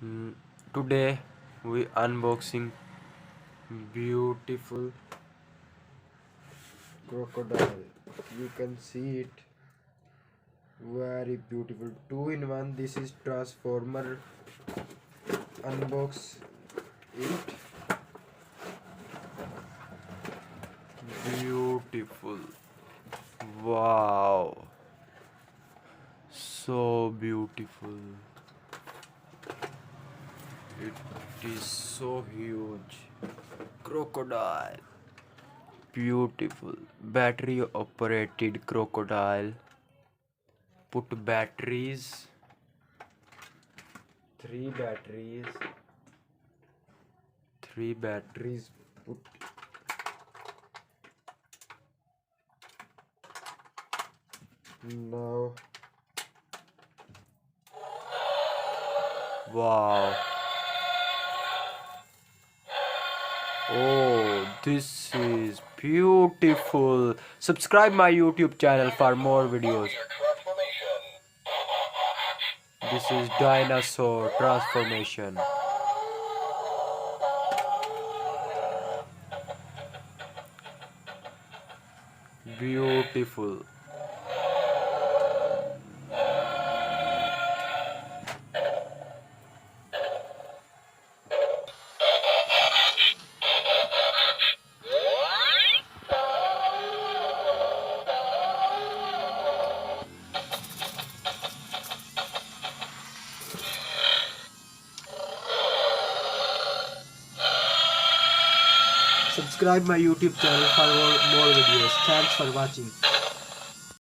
Mm, Today we unboxing beautiful crocodile. You can see it, very beautiful. Two in one. This is transformer. Unbox it. Beautiful. Wow. So beautiful. It is so huge. Crocodile. Beautiful. Battery operated crocodile. Put batteries. Three batteries. Three batteries. Put. Now. Wow. Oh, this is beautiful. Subscribe my YouTube channel for more videos. This is dinosaur transformation. Beautiful. Subscribe my YouTube channel for more videos. Thanks for watching.